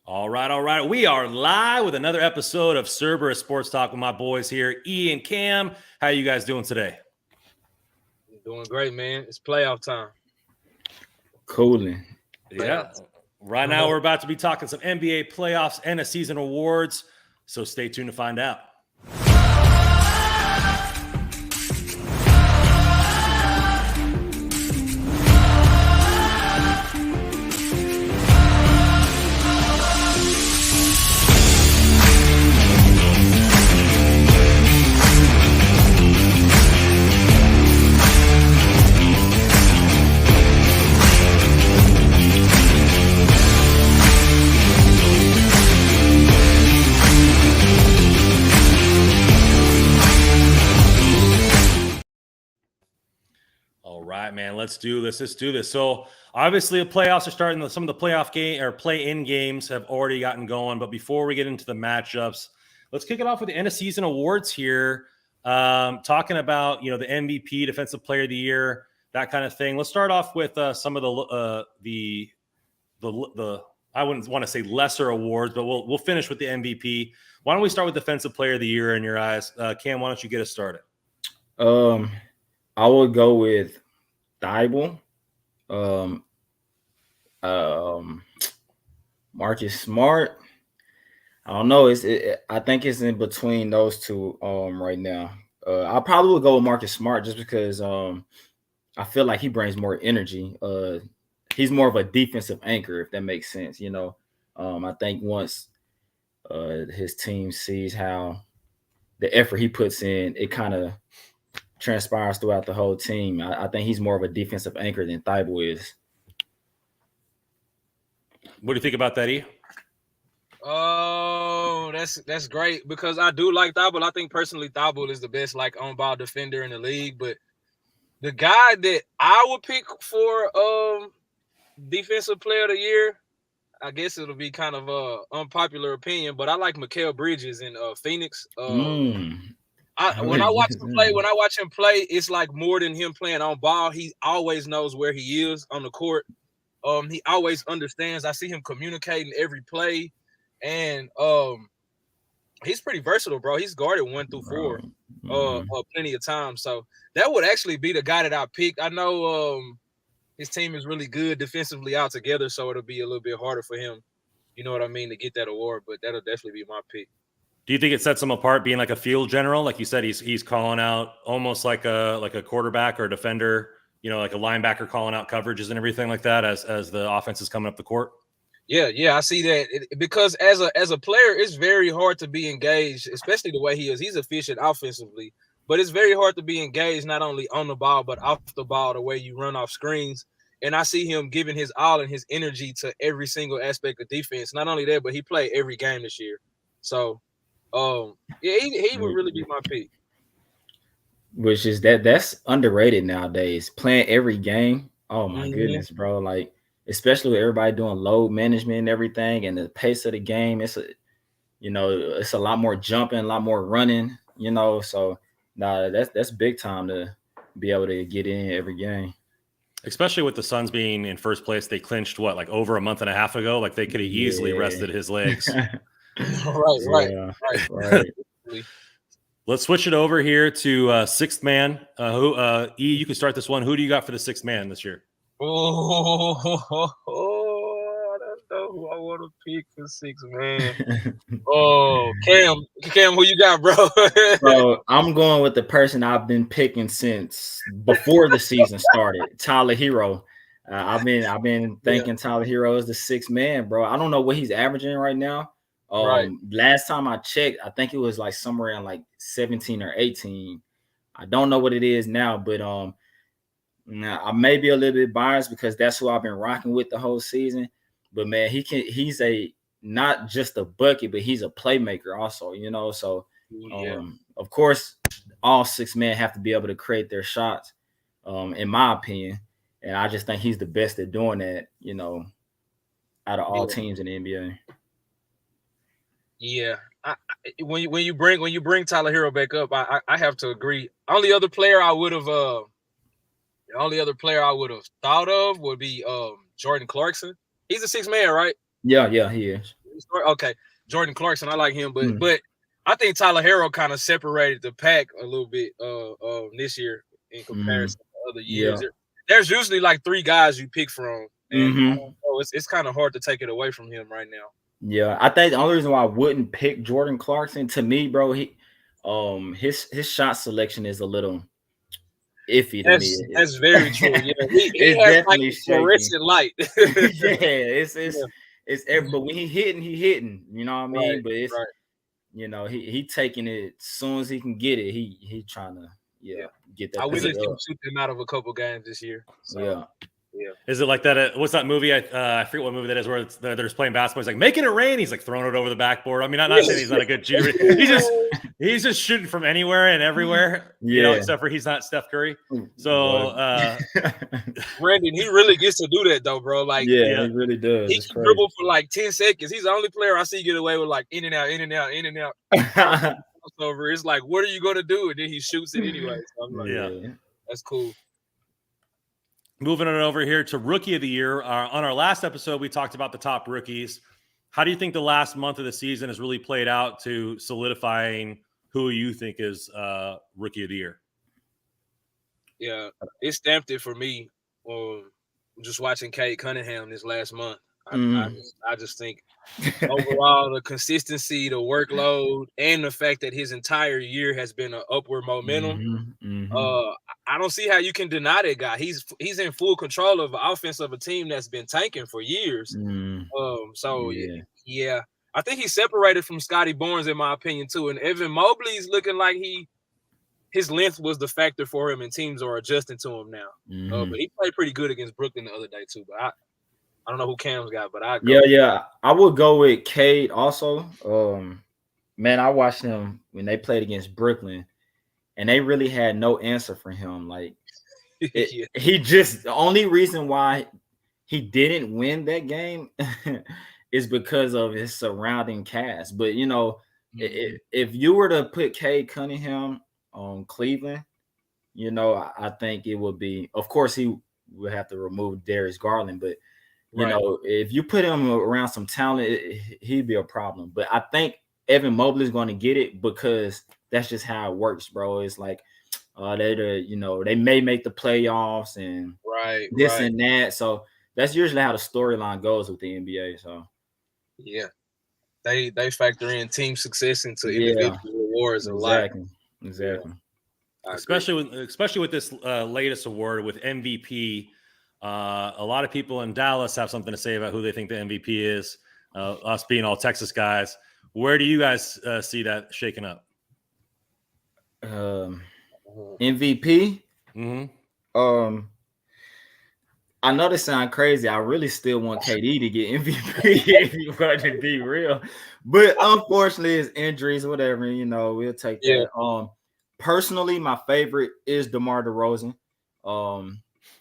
All right. We are live with another episode of Cerberus Sports Talk with my boys here, E and Cam. How you guys doing today? Doing great, man. It's playoff time. Cooling. Yeah. Right now we're about to be talking some NBA playoffs and a season awards, so stay tuned to find out. All right, man, let's do this. So obviously the playoffs are starting. Some of the playoff game or play-in games have already gotten going. But before we get into the matchups, let's kick it off with the end of season awards here. Talking about, the MVP, Defensive Player of the Year, that kind of thing. Let's start off with some of the I wouldn't want to say lesser awards, but we'll finish with the MVP. Why don't we start with Defensive Player of the Year in your eyes? Cam, why don't you get us started? I would go with Thibault, Marcus Smart. I don't know. I think it's in between those two right now. I probably would go with Marcus Smart just because I feel like he brings more energy. He's more of a defensive anchor, if that makes sense. I think once his team sees how the effort he puts in, it kind of transpires throughout the whole team. I think he's more of a defensive anchor than Thibault is. What do you think about that, E? Oh, that's great because I do like Thibault. I think personally Thibault is the best on-ball defender in the league. But the guy that I would pick for Defensive Player of the Year, I guess it'll be kind of a unpopular opinion, but I like Mikal Bridges in Phoenix. When I watch him play, it's like more than him playing on ball. He always knows where he is on the court. He always understands. I see him communicating every play, and he's pretty versatile, bro. He's guarded 1 through 4 plenty of times. So that would actually be the guy that I picked. I know his team is really good defensively all together, so it'll be a little bit harder for him, you know what I mean, to get that award. But that'll definitely be my pick. Do you think it sets him apart being like a field general? Like you said, he's calling out almost like a quarterback or a defender, like a linebacker calling out coverages and everything like that as the offense is coming up the court? Yeah, I see that because as a player, it's very hard to be engaged, especially the way he is. He's efficient offensively, but it's very hard to be engaged not only on the ball but off the ball, the way you run off screens. And I see him giving his all and his energy to every single aspect of defense. Not only that, but he played every game this year. So he would really be my pick. Which is that's underrated nowadays. Playing every game. Oh my goodness, bro. Like, especially with everybody doing load management and everything and the pace of the game. It's a lot more jumping, a lot more running, So that's big time to be able to get in every game. Especially with the Suns being in first place, they clinched over a month and a half ago. Like they could have easily rested his legs. Right. Let's switch it over here to sixth man. E, you can start this one. Who do you got for the sixth man this year? I don't know who I want to pick for sixth man. Cam, who you got, bro? So I'm going with the person I've been picking since before the season started, Tyler Hero. I've been thinking Tyler Hero is the sixth man, bro. I don't know what he's averaging right now. Last time I checked, I think it was like somewhere in like 17 or 18. I don't know what it is now, but now I may be a little bit biased because that's who I've been rocking with the whole season. But man, he's not just a bucket, but he's a playmaker also, So of course, all six men have to be able to create their shots, in my opinion. And I just think he's the best at doing that, out of all teams in the NBA. Yeah, when you bring Tyler Hero back up, I have to agree. Only other player I would have thought of would be Jordan Clarkson. He's a sixth man, right? Yeah, he is. Okay, Jordan Clarkson, I like him, but I think Tyler Hero kind of separated the pack a little bit this year in comparison to other years. Yeah. There's usually like 3 guys you pick from, and Mhm. I don't know, it's kind of hard to take it away from him right now. Yeah, I think the only reason why I wouldn't pick Jordan Clarkson, to me, bro, his shot selection is a little iffy to me. That's very true. Yeah, he It's has definitely like shaky. fluorescent light. But when he hitting, you know what I mean? Right, But it's right. you know, he taking it as soon as he can get it. He trying to get that. I witnessed thing him up. shoot them out of a couple games this year. So, Yeah. Is it like that? What's that movie? I forget what movie that is where they're just playing basketball. He's like making it rain. He's like throwing it over the backboard. I mean, I'm not saying he's not a good shooter. He's just shooting from anywhere and everywhere. You know, except for he's not Steph Curry. So Brandon, he really gets to do that though, bro. Like, he really does. He can dribble for like 10 seconds. He's the only player I see get away with like in and out, in and out, in and out. Over. It's like, what are you gonna do? And then he shoots it anyway. So I'm like, that's cool. Moving on over here to Rookie of the Year. On our last episode, we talked about the top rookies. How do you think the last month of the season has really played out to solidifying who you think is Rookie of the Year? Yeah, it stamped it for me. Just watching Cade Cunningham this last month. I just think overall the consistency, the workload, and the fact that his entire year has been an upward momentum. I don't see how you can deny that guy. He's in full control of the offense of a team that's been tanking for years. I think he's separated from Scotty Barnes in my opinion too. And Evan Mobley's looking like his length was the factor for him, and teams are adjusting to him now. But he played pretty good against Brooklyn the other day too. But I don't know who Cam's got, but I would go with Cade also. Man, I watched him when they played against Brooklyn, and they really had no answer for him. Like he just the only reason why he didn't win that game is because of his surrounding cast. But you know, if you were to put Cade Cunningham on Cleveland, you know, I think it would be. Of course, he would have to remove Darius Garland, but you know, if you put him around some talent, he'd be a problem. But I think Evan Mobley is going to get it because that's just how it works, bro. It's like they may make the playoffs and this and that. So that's usually how the storyline goes with the NBA. So they factor in team success into individual awards a lot. Exactly. Especially with this latest award with MVP. A lot of people in Dallas have something to say about who they think the MVP is. Us being all Texas guys, where do you guys see that shaking up? MVP. I know this sounds crazy. I really still want KD to get MVP if you want to be real, but unfortunately, it's injuries, whatever. You know, we'll take that. Personally, my favorite is DeMar DeRozan.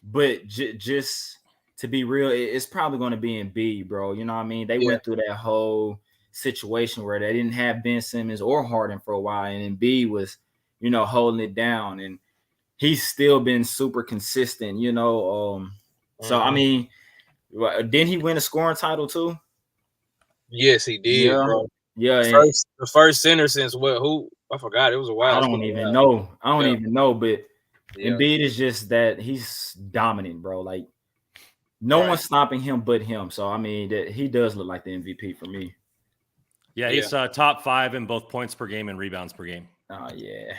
But just to be real, it's probably going to be Embiid, bro. You know what I mean? They went through that whole situation where they didn't have Ben Simmons or Harden for a while, and Embiid was, you know, holding it down, and he's still been super consistent, you know. So I mean, didn't he win a scoring title too? Yes, he did, bro. Yeah, the first center since who? I forgot. It was a while. I don't even know. But Embiid is just that he's dominant, bro. Like no one's stopping him but him. So I mean, that he does look like the MVP for me. Yeah, he's top 5 in both points per game and rebounds per game. Oh yeah.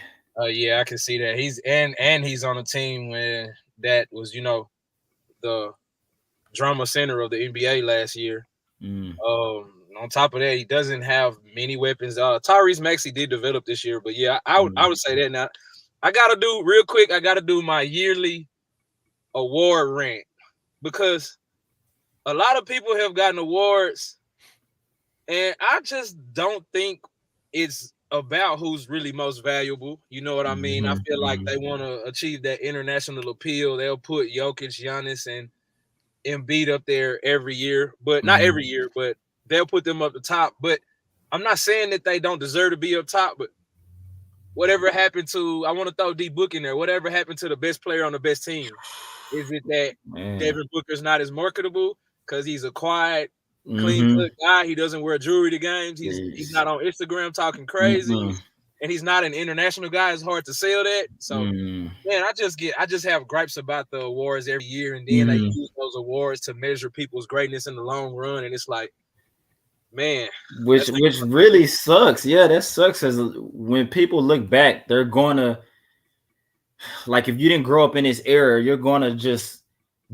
I can see that. He's he's on a team where that was, you know, the drama center of the NBA last year. On top of that, he doesn't have many weapons. Tyrese Maxey did develop this year, but I would say that now. I gotta do my yearly award rant because a lot of people have gotten awards, and I just don't think it's about who's really most valuable. You know what I mean? I feel like they want to achieve that international appeal. They'll put Jokic, Giannis, and Embiid up there every year, but not every year, but they'll put them up the top. But I'm not saying that they don't deserve to be up top, but whatever happened to, I want to throw D Book in there, whatever happened to the best player on the best team? Is it that Devin Booker's not as marketable because he's a quiet clean Mhm. cut guy. He doesn't wear jewelry to games. He's not on Instagram talking crazy. Mhm. And he's not an international guy. It's hard to sell that. So, Mhm. man, I just have gripes about the awards every year, and then they Mhm. use those awards to measure people's greatness in the long run. And it's like, man, Which really sucks. Yeah, that sucks. Because when people look back, they're gonna, like, if you didn't grow up in this era, you're gonna just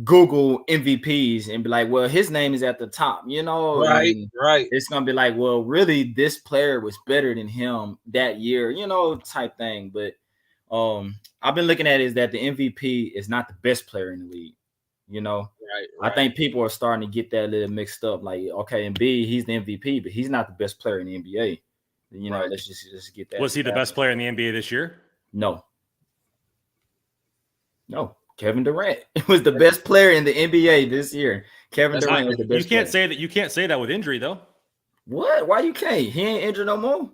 Google MVPs and be like, well, his name is at the top, right. and it's gonna be like, well, really, this player was better than him that year, type thing. But I've been looking at it is that the MVP is not the best player in the league. Right. I think people are starting to get that a little mixed up. Like, okay, Embiid, he's the MVP, but he's not the best player in the NBA. Right. Let's just get that. Was he the best player in the NBA this year? No. Kevin Durant was the best player in the NBA this year. Kevin Durant was the best. You can't say that with injury though. What? Why you can't? He ain't injured no more.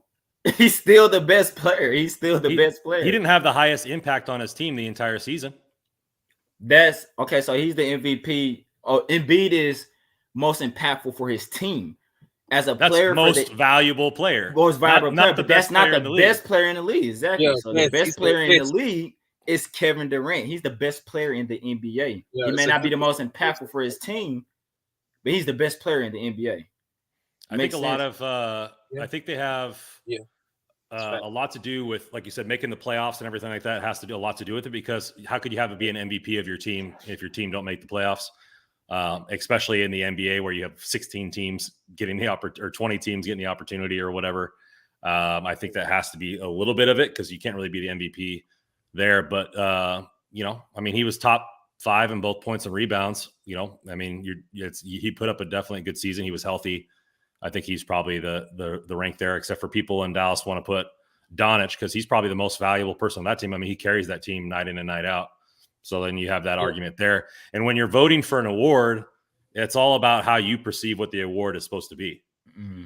He's still the best player. He's still the best player. He didn't have the highest impact on his team the entire season. That's okay. So he's the MVP. Oh, Embiid is most impactful for his team as a player. Most valuable player. Most valuable player, but that's not the best player in the league. Exactly. Yeah, so the best player in the league is Kevin Durant. He's the best player in the NBA. Yeah, he may not be the most impactful for his team, but he's the best player in the NBA. I think a lot of I think they have a lot to do with, like you said, making the playoffs and everything like that. It has to do a lot to do with it, because how could you have it be an MVP of your team if your team don't make the playoffs? Especially in the NBA where you have 16 teams getting the opportunity, or 20 teams getting the opportunity or whatever. I think that has to be a little bit of it, because you can't really be the MVP there. But he was top 5 in both points and rebounds. He put up a definitely good season. He was healthy. I think he's probably the rank there, except for people in Dallas want to put Doncic, because he's probably the most valuable person on that team. I mean, he carries that team night in and night out. So then you have that argument there. And when you're voting for an award, it's all about how you perceive what the award is supposed to be. Mm-hmm.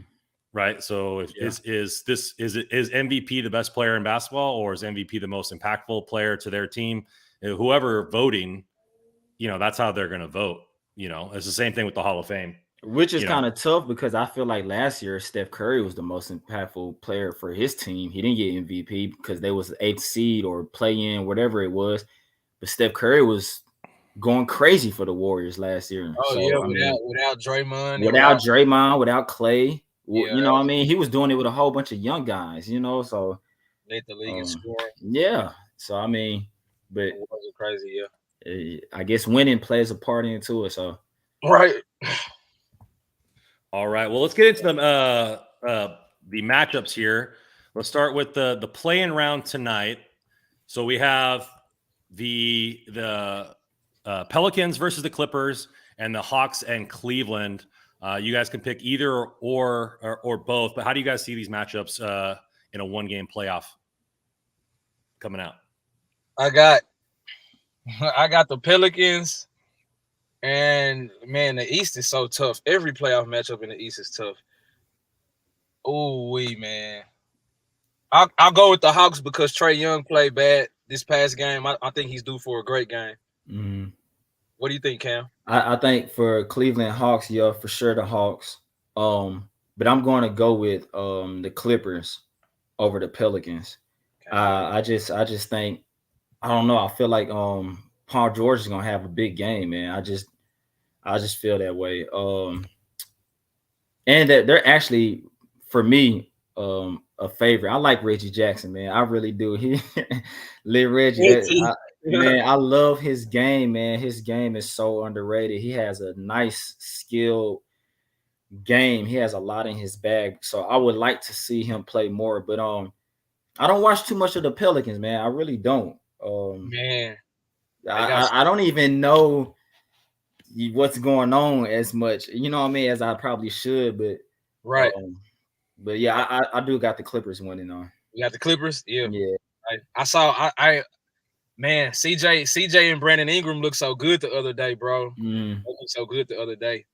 Right. So is MVP the best player in basketball, or is MVP the most impactful player to their team? Whoever voting, that's how they're going to vote. It's the same thing with the Hall of Fame. Which is kind of tough, because I feel like last year Steph Curry was the most impactful player for his team. He didn't get MVP because they was 8th seed or play-in, whatever it was. But Steph Curry was going crazy for the Warriors last year. Without Draymond. Without Draymond, without Clay. He was doing it with a whole bunch of young guys, so led the league in scoring. Yeah. So but it wasn't crazy, I guess winning plays a part into it. So right. All right. Well, let's get into the matchups here. Let's start with the play-in round tonight. So we have the Pelicans versus the Clippers, and the Hawks and Cleveland. You guys can pick either or both. But how do you guys see these matchups in a one-game playoff coming out? I got the Pelicans. And, man, the East is so tough. Every playoff matchup in the East is tough. Ooh-wee, man. I'll go with the Hawks because Trae Young played bad this past game. I think he's due for a great game. Mm-hmm. What do you think, Cam? I think for Cleveland Hawks, for sure the Hawks. But I'm going to go with the Clippers over the Pelicans. Okay. I just think, I don't know. I feel like Paul George is going to have a big game, man. I just feel that way. And that they're actually, for me, a favorite. I like Reggie Jackson, man. I really do. He Reggie. I love his game, man. His game is so underrated. He has a nice skill game. He has a lot in his bag. So I would like to see him play more. But I don't watch too much of the Pelicans, man. I really don't. Man. I don't even know what's going on as much, as I probably should, but right. But yeah, I do got the Clippers winning on. You got the Clippers? Yeah. Yeah. Man, CJ and Brandon Ingram looked so good the other day, bro. Mm. They looked so good the other day.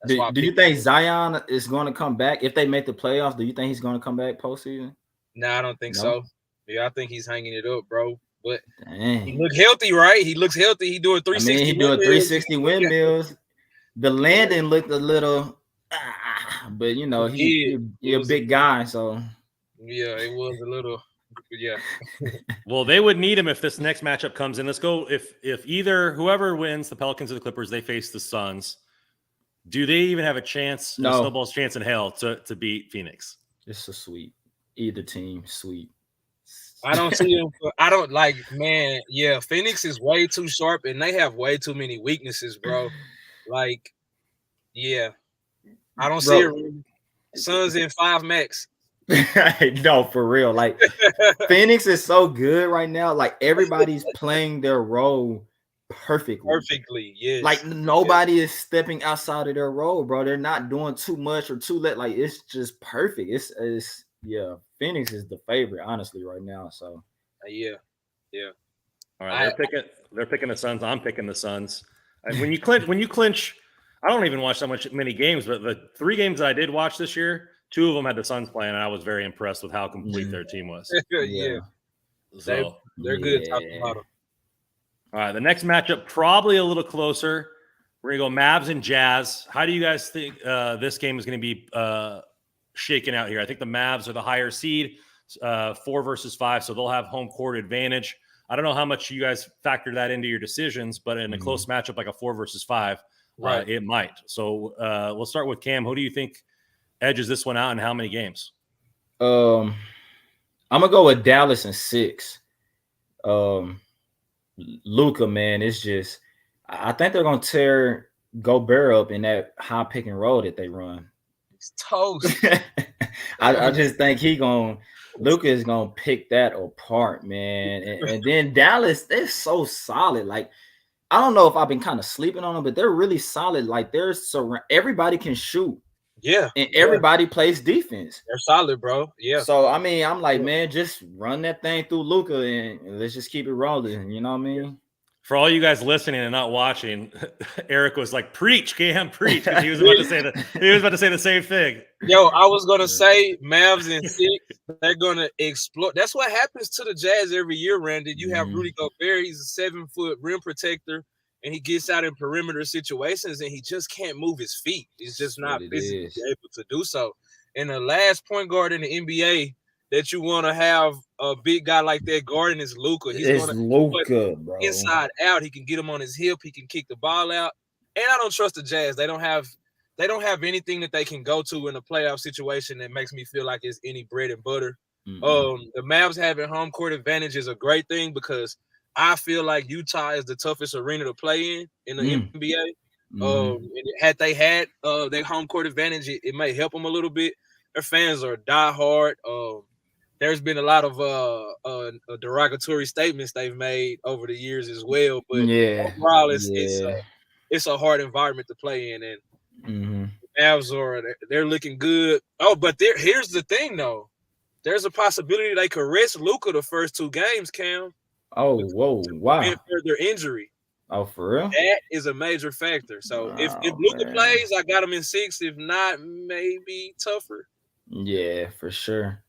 Do you think Zion is going to come back if they make the playoffs? Do you think he's going to come back postseason? No, I don't think so. Yeah, I think he's hanging it up, bro. But dang. He look healthy, right? He looks healthy. He doing 360. He doing 360 windmills. The landing looked a little But you know, It you're a was a big guy, so yeah, it was a little yeah. Well, they would need him if this next matchup comes in. Let's go. If either whoever wins, the Pelicans or the Clippers, they face the Suns. Do they even have a chance, a no, snowball's chance in hell to beat Phoenix? it's a sweep. Either team, sweep. I don't see him. I don't like, man. Yeah, Phoenix is way too sharp, and they have way too many weaknesses, bro. Like, yeah, I don't see Bro. it. Suns in 5 max. No, for real. Like Phoenix is so good right now. Like everybody's playing their role perfectly. Perfectly, yes. Like nobody is stepping outside of their role, bro. They're not doing too much or too late. Like it's just perfect. It's yeah. Phoenix is the favorite, honestly, right now. So Yeah. All right, they're picking the Suns. I'm picking the Suns. And when you clinch, I don't even watch many games, but the 3 games that I did watch this year, 2 of them had the Suns playing, and I was very impressed with how complete their team was. Yeah. So They're good top to bottom. All right, the next matchup probably a little closer. We're gonna go Mavs and Jazz. How do you guys think this game is going to be shaken out here? I think the Mavs are the higher seed, 4 versus 5, so they'll have home court advantage. I don't know how much you guys factor that into your decisions, but in a close matchup like a 4 versus 5, right, it might. So we'll start with Cam. Who do you think edges this one out, and how many games? I'm gonna go with Dallas in 6. Luka, man, it's just I think they're gonna tear Gobert up in that high pick and roll that they run. It's toast. I just think Luka is gonna pick that apart, man. And then Dallas, they're so solid. Like I don't know if I've been kind of sleeping on them, but they're really solid. Like everybody can shoot. Yeah, and everybody plays defense. They're solid, bro. Yeah. So I mean, I'm like, man, just run that thing through Luka and let's just keep it rolling. You know what I mean? For all you guys listening and not watching, Eric was like, "Preach, Cam, preach." He was about to say the same thing. Yo, I was gonna say Mavs in 6. They're gonna explode. That's what happens to the Jazz every year, Randy. You have Rudy Gobert. He's a 7-foot rim protector, and he gets out in perimeter situations, and he just can't move his feet. He's just not physically able to do so. And the last point guard in the NBA that you want to have a big guy like that guarding is Luka. It's Luka, bro. Inside out, he can get him on his hip. He can kick the ball out. And I don't trust the Jazz. They don't have anything that they can go to in a playoff situation that makes me feel like it's any bread and butter. The Mavs having home court advantage is a great thing because I feel like Utah is the toughest arena to play in the NBA. And had they had their home court advantage, it may help them a little bit. Their fans are diehard. There's been a lot of derogatory statements they've made over the years as well. But overall, it's a hard environment to play in, and the Mavs they're looking good. Oh, but here's the thing though. There's a possibility they could rest Luka the first 2 games, Cam. Oh, whoa, wow. Further injury. Oh, for real? That is a major factor. So if Luka plays, I got him in 6. If not, maybe tougher. Yeah, for sure.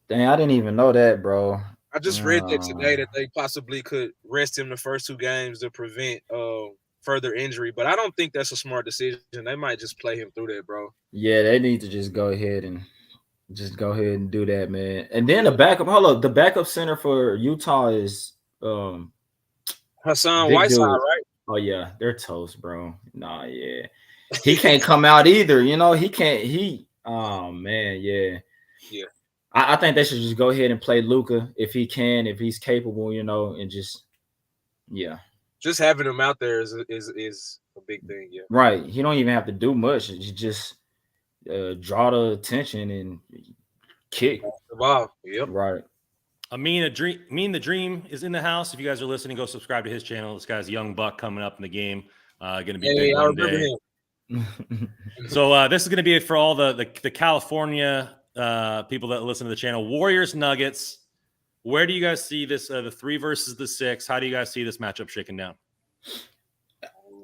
Dang, I didn't even know that, bro. I just read that today that they possibly could rest him the first 2 games to prevent further injury. But I don't think that's a smart decision. They might just play him through that, bro. Yeah, they need to just go ahead and do that, man. And then the backup center for Utah is Hassan Whiteside, right? Oh yeah, they're toast, bro. Nah, yeah. He can't come out either, you know. Oh man, yeah. Yeah. I think they should just go ahead and play Luka if he's capable, you know, and just having him out there is a big thing, yeah. Right. He don't even have to do much. You just draw the attention and kick the ball. Yep. Right. Mean the Dream is in the house. If you guys are listening, go subscribe to his channel. This guy's a young buck coming up in the game. Gonna be big one day. So this is gonna be for all the California people that listen to the channel. Warriors Nuggets. Where do you guys see this? The 3 versus the 6. How do you guys see this matchup shaking down?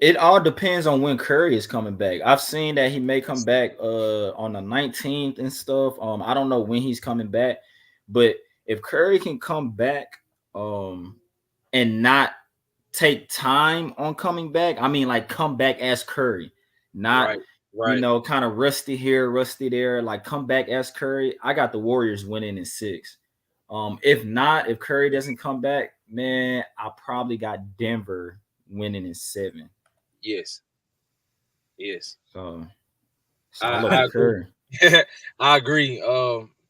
It all depends on when Curry is coming back. I've seen that he may come back on the 19th and stuff. I don't know when he's coming back, but if Curry can come back and not take time on coming back, I mean, like come back as Curry, not Right. Kind of rusty here, rusty there, like come back as Curry. I got the Warriors winning in 6. If Curry doesn't come back, man, I probably got Denver winning in 7. Yes. So I love Curry. I agree.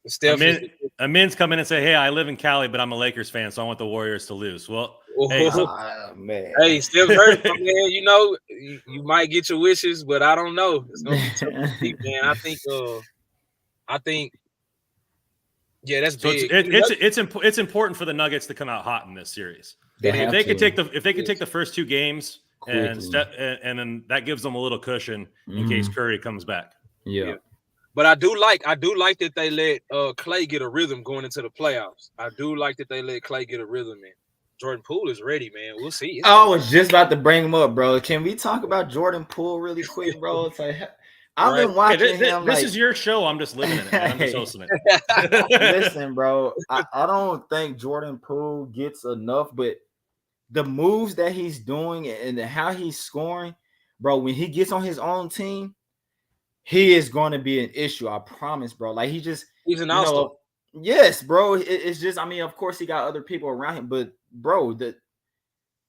Steph Amin's come in and say, "Hey, I live in Cali, but I'm a Lakers fan, so I want the Warriors to lose." Well, man. Hey, Steph Curry, man, you might get your wishes, but I don't know. It's gonna be tough to see, man. I think, yeah, that's so big. it's important for the Nuggets to come out hot in this series. If they could take the first 2 games and then that gives them a little cushion in case Curry comes back. Yeah. But I do like that they let Clay get a rhythm going into the playoffs. I do like that they let Clay get a rhythm in. Jordan Poole is ready, man. We'll see. I was just about to bring him up, bro. Can we talk about Jordan Poole really quick, bro? It's like I've been watching him. This is your show. I'm just living in it, man. I'm just hosting it. Listen, bro. I don't think Jordan Poole gets enough, but the moves that he's doing and how he's scoring, bro, when he gets on his own team, he is going to be an issue. I promise, bro. Like he's an all-star. Yes, bro. It's just, I mean, of course he got other people around him, but bro,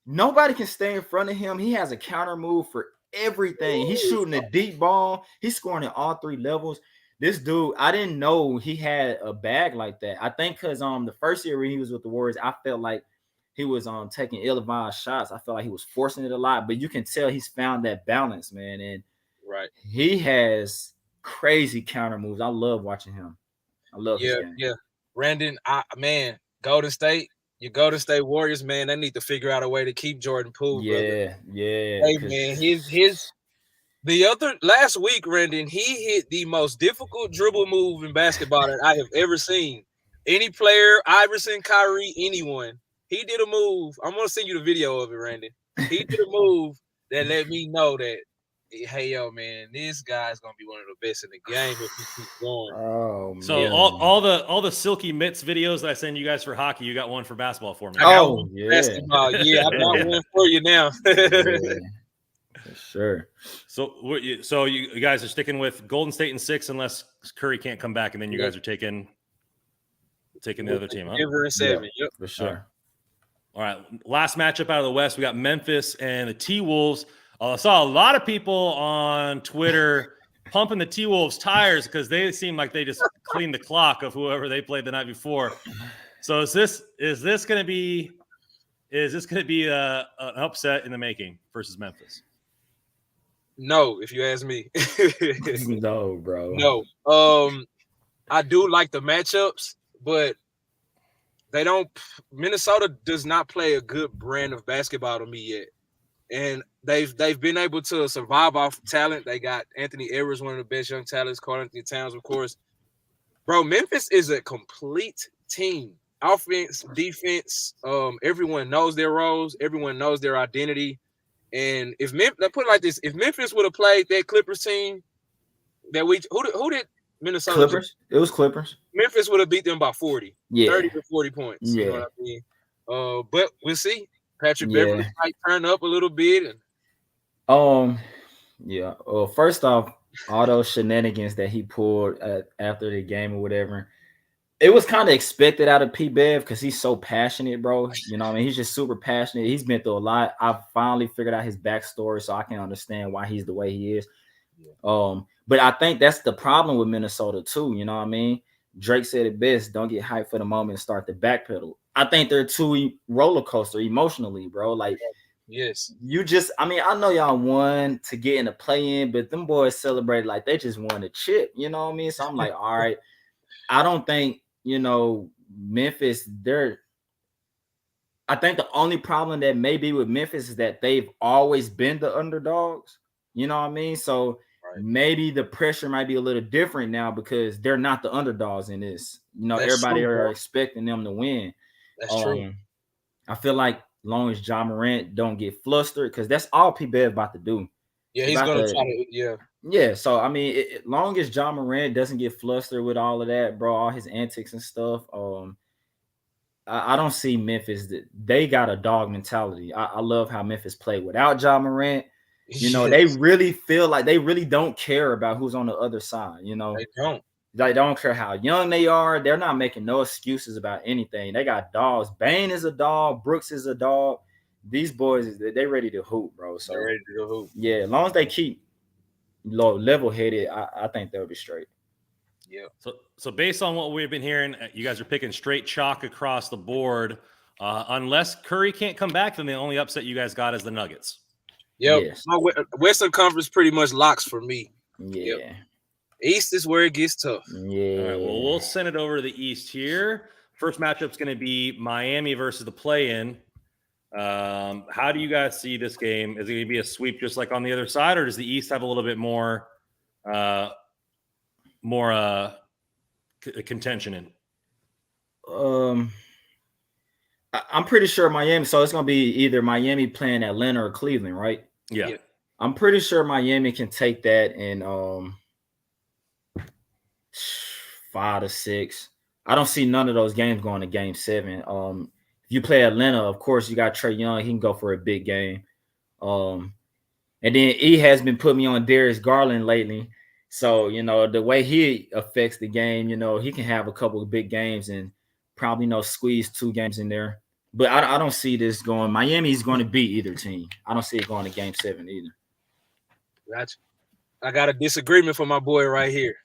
nobody can stay in front of him. He has a counter move for everything. He's shooting a deep ball. He's scoring at all 3 levels. This dude, I didn't know he had a bag like that. I think because the first year when he was with the Warriors, I felt like he was taking ill-advised shots. I felt like he was forcing it a lot, but you can tell he's found that balance, man. And he has crazy counter moves. I love watching him. I love his game. Yeah. Brandon, Golden State, your Golden State Warriors, man, they need to figure out a way to keep Jordan Poole, brother. Yeah. Hey, man, last week, Brandon, he hit the most difficult dribble move in basketball that I have ever seen. Any player, Iverson, Kyrie, anyone, he did a move. I'm going to send you the video of it, Brandon. He did a move that let me know that, hey, yo, man, this guy's gonna be one of the best in the game if he keeps going. Oh, so man. all the Silky Mitts videos that I send you guys for hockey, you got one for basketball for me. Basketball, yeah, I got one for you now. For sure. So you guys are sticking with Golden State in 6 unless Curry can't come back, and then you guys are taking the other team, huh? Denver in 7. Yep, for sure. All right, last matchup out of the West, we got Memphis and the T-Wolves. I saw a lot of people on Twitter pumping the T-Wolves tires because they seem like they just cleaned the clock of whoever they played the night before. So is this going to be an upset in the making versus Memphis? No, if you ask me. No, bro. No. I do like the matchups, but Minnesota does not play a good brand of basketball to me yet. And they've been able to survive off talent. They got Anthony Edwards, one of the best young talents, Karl-Anthony Towns, of course. Bro, Memphis is a complete team. Offense, defense, everyone knows their roles, everyone knows their identity. And let's put it like this: if Memphis would have played that Clippers team who did Minnesota? Clippers. It was Clippers. Memphis would have beat them by 40. Yeah. 30 to 40 points. Yeah. You know what I mean? But we'll see. Patrick Beverly might turn up a little bit. Yeah. Well, first off, all those shenanigans that he pulled after the game or whatever, it was kind of expected out of P. Bev because he's so passionate, bro. You know what I mean? He's just super passionate. He's been through a lot. I've finally figured out his backstory, so I can understand why he's the way he is. Yeah. But I think that's the problem with Minnesota too. You know what I mean? Drake said it best: don't get hyped for the moment and start the backpedal. I think they're too roller coaster emotionally, bro. Like, yes, I know y'all won to get in the play-in, but them boys celebrated like they just won a chip. You know what I mean? So I'm like, all right. I don't think, Memphis, I think the only problem that may be with Memphis is that they've always been the underdogs. You know what I mean? So maybe the pressure might be a little different now because they're not the underdogs in this. That's everybody are expecting them to win. That's true. I feel like long as Ja Morant don't get flustered, because that's all P. Bev about to do. Yeah, he's going to try to, yeah. Yeah, so, I mean, long as Ja Morant doesn't get flustered with all of that, bro, all his antics and stuff, I don't see Memphis. They got a dog mentality. I love how Memphis played without Ja Morant. You know, they really feel like they really don't care about who's on the other side. You know, They don't. They don't care how young they are. They're not making no excuses about anything. They got dogs. Bane is a dog. Brooks is a dog. These boys, they ready to hoop, bro. So They're ready to go hoop. yeah, as long as they keep level headed, I think they'll be straight. Yeah. So based on what we've been hearing, you guys are picking straight chalk across the board. Unless Curry can't come back, then the only upset you guys got is the Nuggets. Yep. Yes. My Western Conference pretty much locks for me. Yeah. Yep. East is where it gets tough. Yeah. All right. Well, we'll send it over to the East here. First matchup's going to be Miami versus the play-in. How do you guys see this game? Is it going to be a sweep just like on the other side, or does the East have a little bit more contention in? I'm pretty sure Miami. So it's going to be either Miami playing Atlanta or Cleveland, right? Yeah. I'm pretty sure Miami can take that in 5 to 6. I don't see none of those games going to game 7. If you play Atlanta, of course, you got Trae Young. He can go for a big game. And then he has been putting me on Darius Garland lately. So, you know, the way he affects the game, you know, he can have a couple of big games and probably, squeeze 2 games in there. But I don't see this going. Miami's going to beat either team. I don't see it going to game 7 either. Gotcha. I got a disagreement for my boy right here.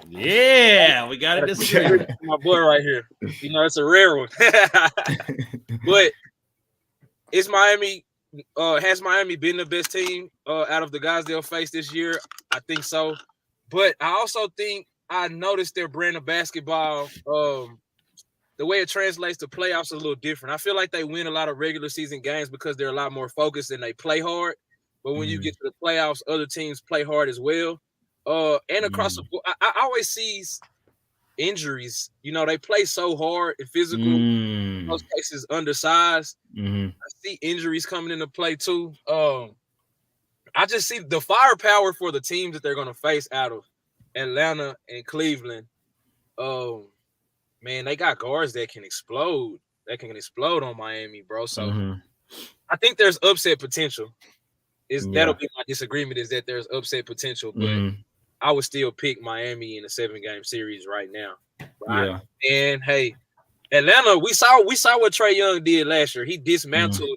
Yeah, we got a disagreement for my boy right here. You know, it's a rare one. But is Miami has Miami been the best team out of the guys they'll face this year? I think so. But I also think I noticed their brand of basketball, the way it translates to playoffs is a little different. I feel like they win a lot of regular season games because they're a lot more focused and they play hard. But when you get to the playoffs, other teams play hard as well. And across the board, I always see injuries. You know, they play so hard and physical. In most cases, undersized. I see injuries coming into play too. I just see the firepower for the teams that they're going to face out of Atlanta and Cleveland. Man, they got guards that can explode. That can explode on Miami, bro. So I think there's upset potential. That'll be my disagreement, is that there's upset potential, but I would still pick Miami in a 7-game series right now. Right? And hey, Atlanta, we saw what Trae Young did last year. He dismantled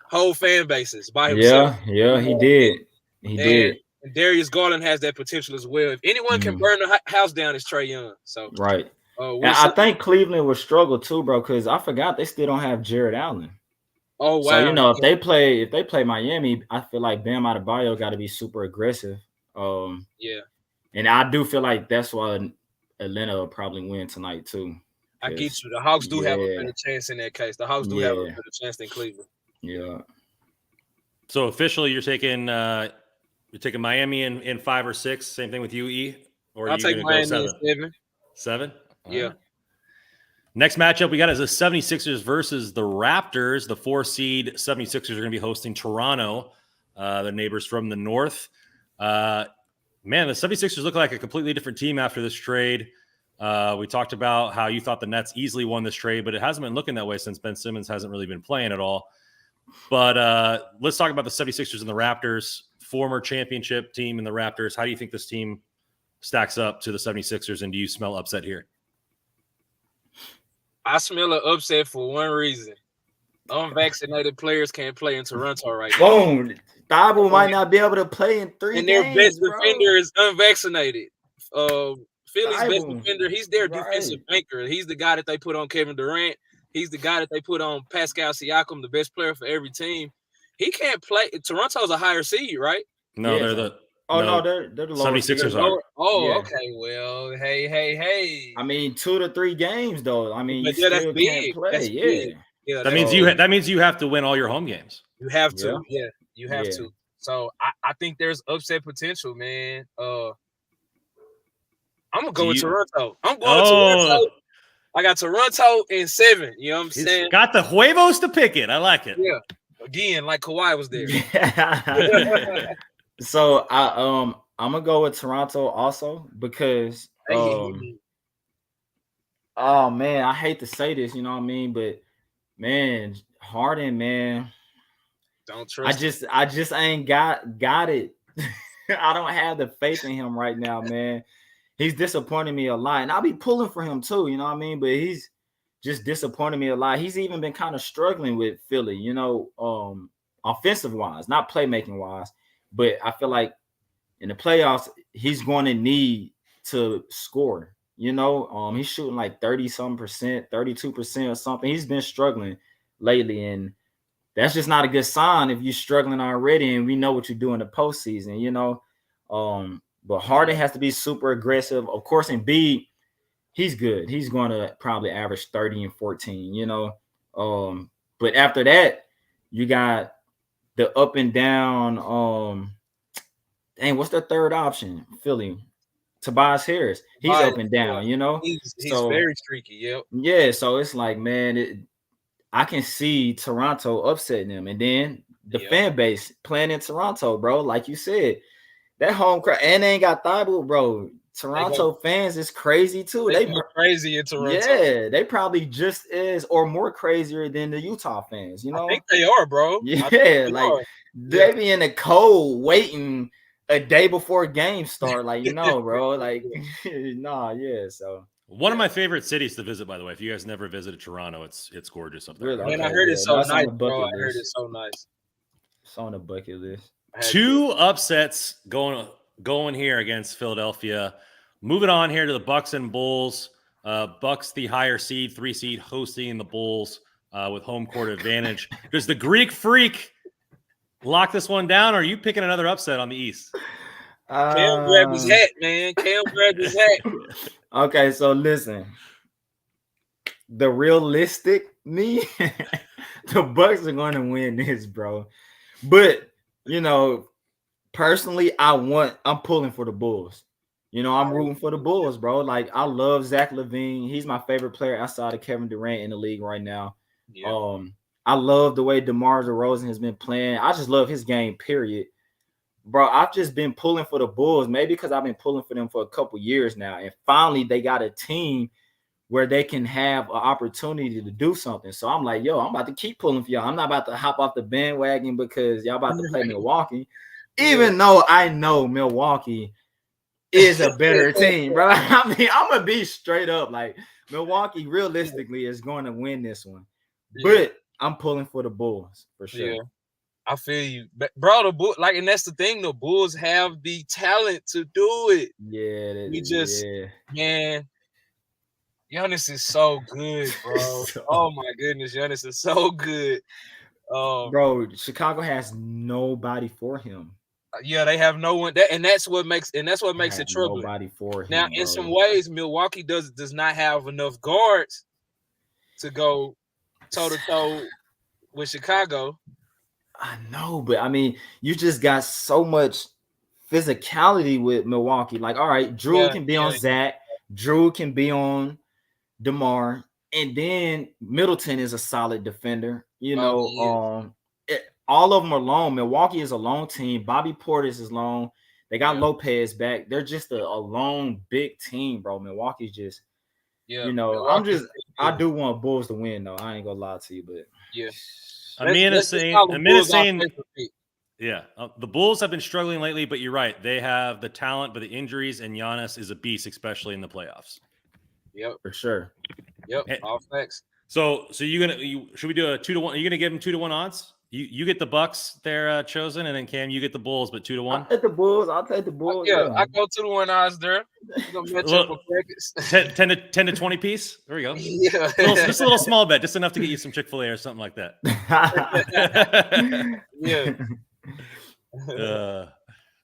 whole fan bases by himself. Yeah, he did. He did. And Darius Garland has that potential as well. If anyone can burn the house down, it's Trae Young. So right. I think Cleveland will struggle too, bro, because I forgot they still don't have Jared Allen. Oh wow! So you know, if they play Miami, I feel like Bam Adebayo got to be super aggressive. And I do feel like that's why Atlanta will probably win tonight too. I get you. The Hawks do have a better chance in that case. The Hawks do have a better chance than Cleveland. Yeah. So officially, you're taking Miami in 5 or 6. Same thing with you, E. Or I'll take Miami in 7. 7. Yeah. Right. Next matchup we got is the 76ers versus the Raptors. The 4-seed 76ers are going to be hosting Toronto, their neighbors from the north. Man, the 76ers look like a completely different team after this trade. We talked about how you thought the Nets easily won this trade, but it hasn't been looking that way since Ben Simmons hasn't really been playing at all. But let's talk about the 76ers and the Raptors, former championship team in the Raptors. How do you think this team stacks up to the 76ers, and do you smell upset here? I smell an upset for one reason. Unvaccinated players can't play in Toronto right now. Boom. Thibault might not be able to play in 3 games, and their best bro. defender is unvaccinated. Philly's best Thibault. defender, he's their defensive banker. He's the guy that they put on Kevin Durant. He's the guy that they put on Pascal Siakam, the best player for every team. He can't play. Toronto's a higher seed, right? No, they're the they're the lower 76ers are. Okay. Well, hey. I mean, 2 to 3 games though. I mean, But you that's still big. can't play. That's big. Yeah, that means you have to win all your home games. You have to. Yeah, you have to. So I think there's upset potential, man. I'm gonna go with Toronto. I'm going with Toronto. I got Toronto in 7. You know what I'm saying? Got the huevos to pick it. I like it. Yeah. Again, like Kawhi was there. So I'm gonna go with Toronto also because oh man, I hate to say this, you know what I mean, but man, Harden, man, Don't trust. I just ain't got it. I don't have the faith in him right now, man. He's disappointing me a lot, and I'll be pulling for him too. You know what I mean? But he's just disappointing me a lot. He's even been kind of struggling with Philly, offensive wise, not playmaking wise. But I feel like in the playoffs, he's going to need to score. He's shooting like 30-some%, 32% or something. He's been struggling lately, and that's just not a good sign if you're struggling already. And we know what you do in the postseason. But Harden has to be super aggressive. Of course, Embiid, he's good. He's going to probably average 30 and 14. But after that, you got the up and down. What's the third option? Philly. Tobias Harris. He's up and down, He's very streaky, yep. Yeah, so it's like, man, I can see Toronto upsetting them. And then the fan base playing in Toronto, bro. Like you said, that home crowd, and they ain't got Thibault, bro. Toronto fans is crazy too. They crazy in Toronto. Yeah, they probably just as or more crazier than the Utah fans, I think they are, bro. Yeah, they be in the cold waiting a day before games start, bro. Like, so one of my favorite cities to visit, by the way. If you guys never visited Toronto, it's gorgeous up there. Really? Man, I heard it's so nice, bro. I heard it's so nice. It's on the bucket list. 2 upsets going here against Philadelphia. Moving on here to the Bucks and Bulls. Bucks, the higher seed, 3 seed, hosting the Bulls with home court advantage. Does the Greek Freak lock this one down, or are you picking another upset on the East? Cam grabbed his hat, man. Cam grabbed his hat. Okay, so listen. The realistic me, the Bucks are going to win this, bro. But, personally, I'm pulling for the Bulls. I'm rooting for the Bulls, bro. Like, I love Zach LaVine. He's my favorite player outside of Kevin Durant in the league right now. Yeah. I love the way DeMar DeRozan has been playing. I just love his game, period. Bro, I've just been pulling for the Bulls, maybe because I've been pulling for them for a couple years now. And finally, they got a team where they can have an opportunity to do something. So I'm like, I'm about to keep pulling for y'all. I'm not about to hop off the bandwagon because y'all about to play Milwaukee. Even though I know Milwaukee is a better team, bro. I mean, I'm going to be straight up. Like, Milwaukee realistically is going to win this one. But I'm pulling for the Bulls for sure. Yeah, I feel you, bro. The Bulls, and that's the thing. The Bulls have the talent to do it. Yeah, man. Giannis is so good, bro. Oh my goodness, Giannis is so good. Bro, Chicago has nobody for him. Yeah, they have no one. That's what makes it troubling. Nobody for him. Now, in some ways, Milwaukee does not have enough guards to go toe-to-toe with Chicago. I know, but I mean, you just got so much physicality with Milwaukee. Like, all right, Drew can be on Zach. Drew can be on DeMar. And then Middleton is a solid defender. All of them are long. Milwaukee is a long team. Bobby Portis is long. They got Lopez back. They're just a long, big team, bro. Milwaukee's just I do want Bulls to win, though. I ain't gonna lie to you, but Amir is saying, the Bulls have been struggling lately, but you're right. They have the talent, but the injuries, and Giannis is a beast, especially in the playoffs. Yep, for sure. Yep, all facts. So should we do a 2-1? Are you gonna give them 2-1 odds? You get the Bucks there chosen, and then Cam, you get the Bulls, but 2-1. I'll take the Bulls. Yeah, I go 2-1 odds there. Gonna match up with brackets. 10 to 20 piece. There we go. Yeah, just a little small bet, just enough to get you some Chick-fil-A or something like that. Yeah.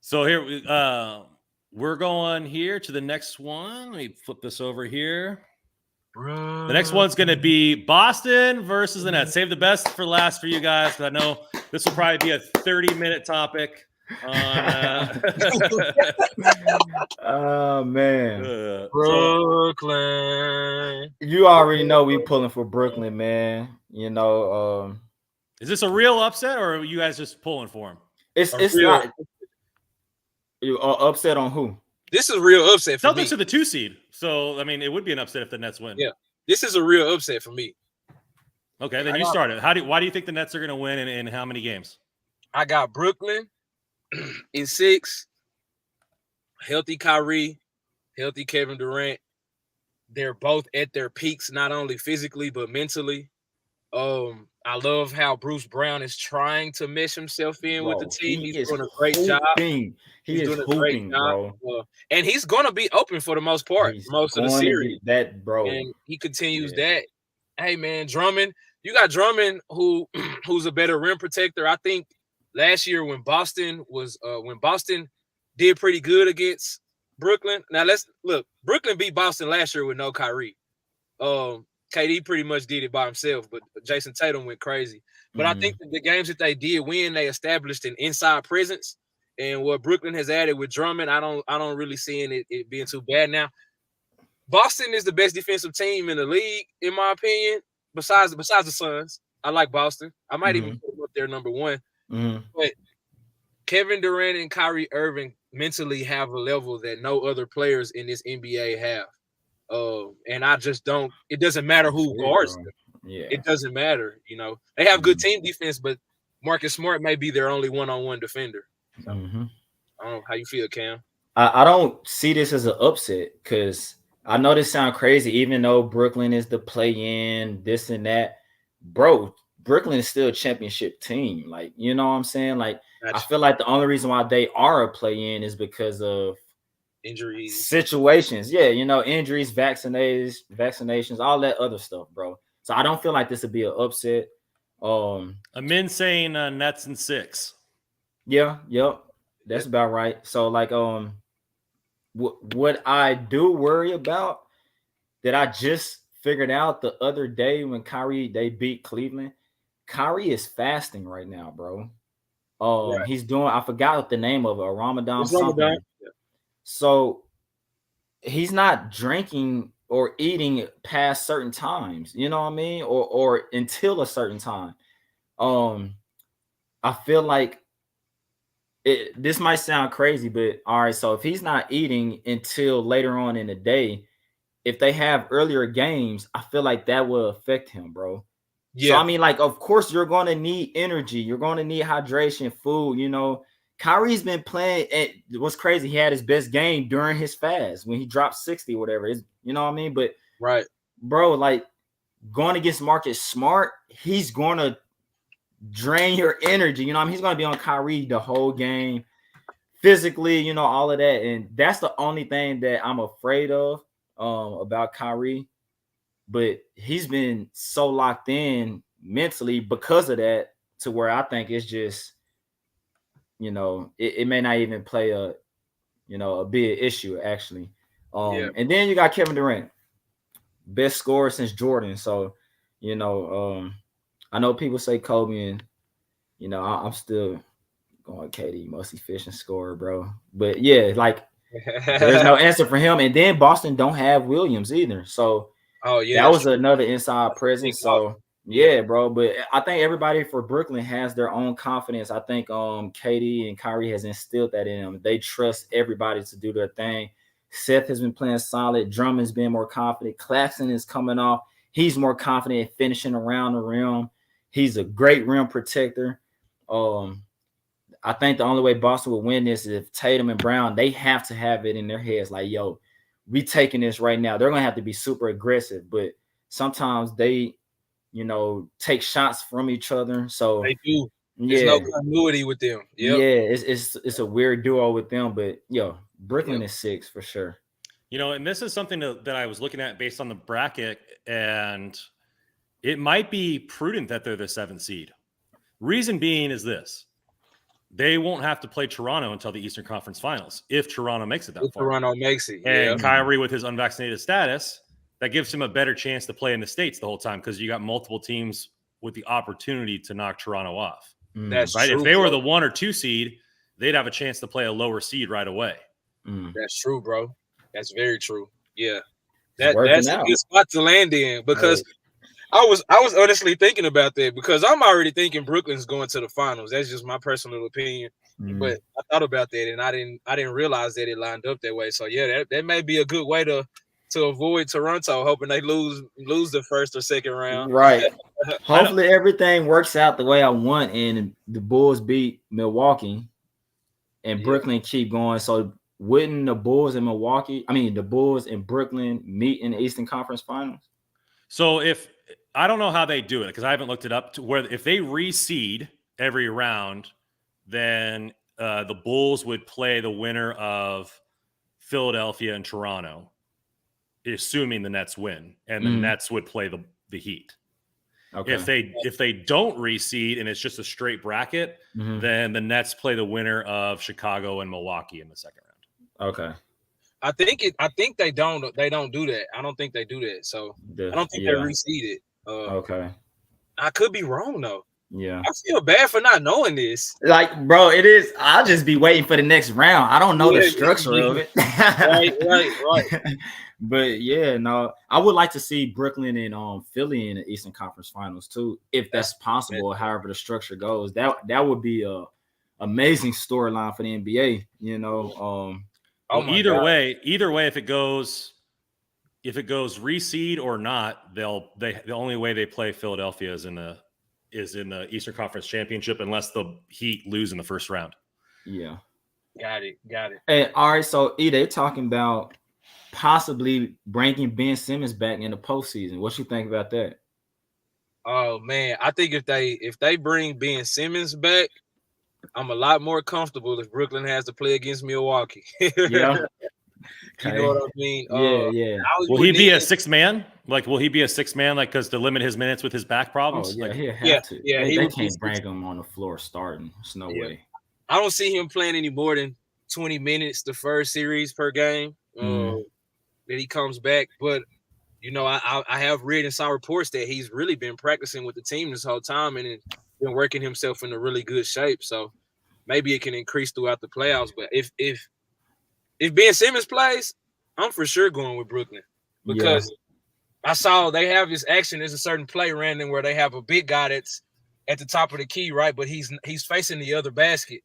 So here we're going here to the next one. Let me flip this over here. The next one's going to be Boston versus the Nets. Save the best for last for you guys, because I know this will probably be a 30-minute topic. Oh, man. Brooklyn. You already know we pulling for Brooklyn, man. Is this a real upset, or are you guys just pulling for him? It's not. You upset on who? This is a real upset for me. Celtics are the 2 seed. So, I mean, it would be an upset if the Nets win. Yeah. This is a real upset for me. Okay, then you start it. Why do you think the Nets are going to win and in how many games? I got Brooklyn in 6. Healthy Kyrie, healthy Kevin Durant. They're both at their peaks, not only physically but mentally. I love how Bruce Brown is trying to mesh himself in with the Bro, team. he He's is doing a great job. hooping. He He's is doing a great hooping, job. bro. And he's going to be open for the most part, He's most of the going to series. be that, bro. And he continues Yeah. that. Hey, man, Drummond. You got Drummond, who's a better rim protector. I think last year when Boston did pretty good against Brooklyn. Now let's look. Brooklyn beat Boston last year with no Kyrie. KD pretty much did it by himself, but Jason Tatum went crazy. But I think that the games that they did win, they established an inside presence. And what Brooklyn has added with Drummond, I don't really see it being too bad now. Boston is the best defensive team in the league, in my opinion. Besides the Suns, I like Boston. I might even put them up there number 1. But Kevin Durant and Kyrie Irving mentally have a level that no other players in this NBA have. And I just don't. It doesn't matter who guards them. Yeah, it doesn't matter. You know, they have good team defense, but Marcus Smart may be their only one-on-one defender. So, I don't know how you feel, Cam. I don't see this as an upset because I know this sounds crazy, even though Brooklyn is the play-in, this and that. Bro, Brooklyn is still a championship team. Like, you know what I'm saying? Like, I feel like the only reason why they are a play-in is because of injuries, situations. Yeah, you know, injuries, vaccinations, all that other stuff, bro. So I don't feel like this would be an upset. I'm in saying Nets in 6. Yeah, yep. That's about right. So like what I do worry about that I just figured out the other day when they beat Cleveland. Kyrie is fasting right now, bro. He's doing, I forgot what the name of it, a Ramadan something. Yeah. So he's not drinking or eating past certain times, you know what I mean? Or until a certain time. I feel like this might sound crazy, but all right, so if he's not eating until later on in the day, if they have earlier games, I feel like that will affect him, bro. Yeah. So I mean, like, of course you're going to need energy, you're going to need hydration, food, you know. Kyrie's been playing. What's crazy, he had his best game during his fast when he dropped 60 or whatever. You know what I mean? But right, bro, like going against Marcus Smart, he's going to drain your energy. You know what I mean? He's going to be on Kyrie the whole game, physically, you know, all of that. And that's the only thing that I'm afraid of about Kyrie. But he's been so locked in mentally because of that to where I think it's just, you know, it may not even play a big issue actually. And then you got Kevin Durant, best scorer since Jordan. So, you know, I know people say Kobe, and you know, I'm still going KD, most efficient scorer, bro. But yeah, like there's no answer for him. And then Boston don't have Williams either. So that was another inside presence. So yeah, bro. But I think everybody for Brooklyn has their own confidence. I think KD and Kyrie has instilled that in them. They trust everybody to do their thing. Seth has been playing solid. Drummond's been more confident. Claxton is coming off. He's more confident in finishing around the rim. He's a great rim protector. I think the only way Boston will win this is if Tatum and Brown, they have to have it in their heads like, yo, we taking this right now. They're going to have to be super aggressive, but sometimes they, you know, take shots from each other. So they do. There's no continuity with them. Yep. Yeah, it's a weird duo with them, but yo, Brooklyn is 6 for sure. You know, and this is something that I was looking at based on the bracket, and it might be prudent that they're the 7th seed. Reason being is this. They won't have to play Toronto until the Eastern Conference Finals if Toronto makes it that far. Toronto makes it. And Kyrie, with his unvaccinated status, that gives him a better chance to play in the States the whole time because you got multiple teams with the opportunity to knock Toronto off. That's right. True, if they bro. were the 1 or 2 seed, they'd have a chance to play a lower seed right away. That's true, bro. That's very true. Yeah. That's a good spot to land in because I was honestly thinking about that because I'm already thinking Brooklyn's going to the finals. That's just my personal opinion. But I thought about that and I didn't realize that it lined up that way. So yeah, that may be a good way to avoid Toronto, hoping they lose the first or second round. Right. Hopefully everything works out the way I want, and the Bulls beat Milwaukee, and Brooklyn keep going. So wouldn't the Bulls and the Bulls and Brooklyn meet in the Eastern Conference Finals? So if I don't know how they do it because I haven't looked it up to where if they reseed every round, then the Bulls would play the winner of Philadelphia and Toronto, assuming the Nets win, and the Nets would play the Heat. Okay. If they don't reseed and it's just a straight bracket, then the Nets play the winner of Chicago and Milwaukee in the second round. Okay. I think they don't do that. I don't think they do that. So I don't think they reseeded. Okay. I could be wrong though. Yeah. I feel bad for not knowing this. Like, bro, it is. I'll just be waiting for the next round. I don't know the structure of it. Right. But yeah, no, I would like to see Brooklyn and Philly in the Eastern Conference Finals too, if that's possible. However the structure goes, that would be a amazing storyline for the NBA. You know, either way, if it goes reseed or not, the only way they play Philadelphia is in the Eastern Conference Championship, unless the Heat lose in the first round. Yeah, got it. Hey, all right, so they talking about possibly bringing Ben Simmons back in the postseason. What you think about that? Oh man, I think if they bring Ben Simmons back, I'm a lot more comfortable if Brooklyn has to play against Milwaukee. Yeah. You know what I mean? Yeah. Will he be a six man? Like, will he be a six man? Like, because to limit his minutes with his back problems? Oh, yeah, like, he'll have to. Yeah, they can't bring him on the floor starting. There's no way. I don't see him playing any more than 20 minutes the first series per game. That he comes back, but you know, I have read and saw reports that he's really been practicing with the team this whole time and been working himself into really good shape. So maybe it can increase throughout the playoffs. But if Ben Simmons plays, I'm for sure going with Brooklyn because I saw they have this action. There's a certain play random where they have a big guy that's at the top of the key, right? But he's facing the other basket,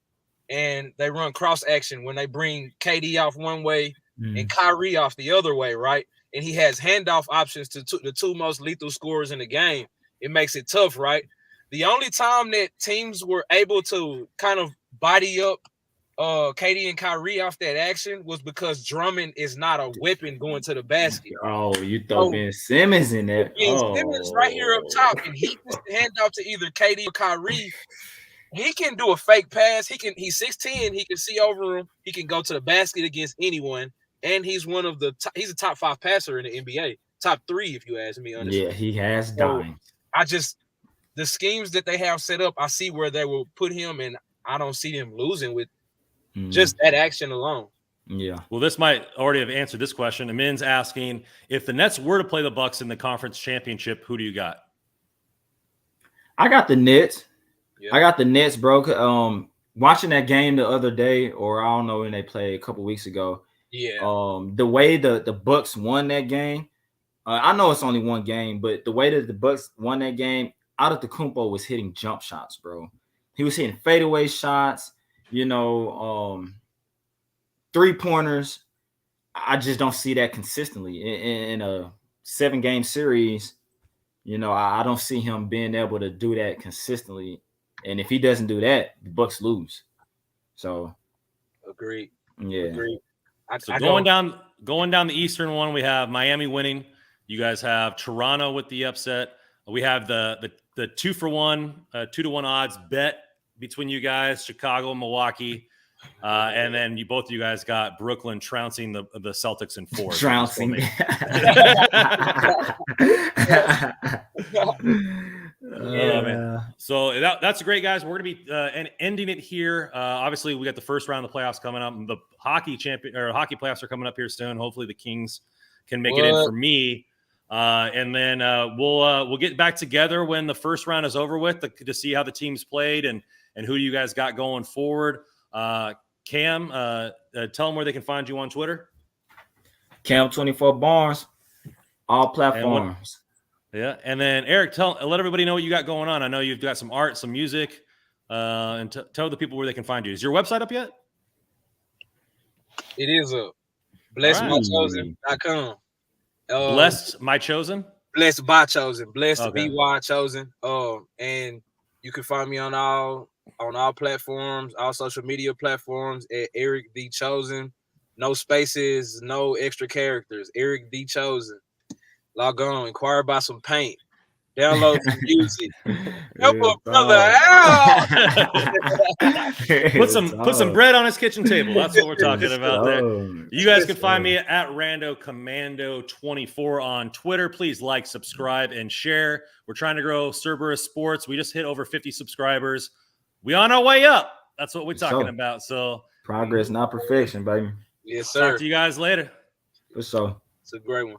and they run cross action when they bring KD off one way and Kyrie off the other way, right? And he has handoff options to the two most lethal scorers in the game. It makes it tough, right? The only time that teams were able to kind of body up KD and Kyrie off that action was because Drummond is not a weapon going to the basket. Oh, you throw Ben Simmons in there. Simmons right here up top, and he gets the handoff to either KD or Kyrie. He can do a fake pass. He's 6'10". He can see over him. He can go to the basket against anyone. And he's he's a top 5 passer in the NBA. Top 3, if you ask me, honestly. Yeah, he has dimes. The schemes that they have set up, I see where they will put him, and I don't see them losing with just that action alone. Yeah. Well, this might already have answered this question. Amin's asking, if the Nets were to play the Bucks in the conference championship, who do you got? I got the Nets. Yeah. I got the Nets, bro. Watching that game the other day, or I don't know when they played a couple weeks ago. Yeah. The way the Bucks won that game, I know it's only one game, but the way that the Bucks won that game, Antetokounmpo was hitting jump shots, bro. He was hitting fadeaway shots, you know, 3-pointers. I just don't see that consistently in a 7-game series. You know, I don't see him being able to do that consistently. And if he doesn't do that, the Bucks lose. So, agreed. Yeah. Agreed. So going down the Eastern one, we have Miami winning. You guys have Toronto with the upset. We have the 2-for-1, 2-to-1 odds bet between you guys, Chicago and Milwaukee. And then both of you guys got Brooklyn trouncing the Celtics in 4. Trouncing. Oh, man. So that's great, guys. We're going to be ending it here. Obviously, we got the first round of the playoffs coming up. The hockey playoffs are coming up here soon. Hopefully, the Kings can make it in for me. And then we'll get back together when the first round is over with to see how the teams played and who you guys got going forward. Cam, tell them where they can find you on Twitter. Cam24 Barnes, all platforms. Yeah, and then Eric, let everybody know what you got going on. I know you've got some art, some music, and tell the people where they can find you. Is your website up yet? It is up. BlessedMyChosen.com. Blessed My Chosen? Blessed by Chosen. Blessed to Okay. be why chosen. And you can find me on all platforms, all social media platforms at Eric D Chosen. No spaces, no extra characters. Eric D Chosen. Log on, inquire about some paint. Download some music. Help a brother out. Put some bread on his kitchen table. That's what we're talking about there. You guys can find me at Rando Commando 24 on Twitter. Please like, subscribe, and share. We're trying to grow Cerberus Sports. We just hit over 50 subscribers. We on our way up. That's what we're talking about. So progress, not perfection, baby. Yes, sir. Talk to you guys later. For sure. It's a great one.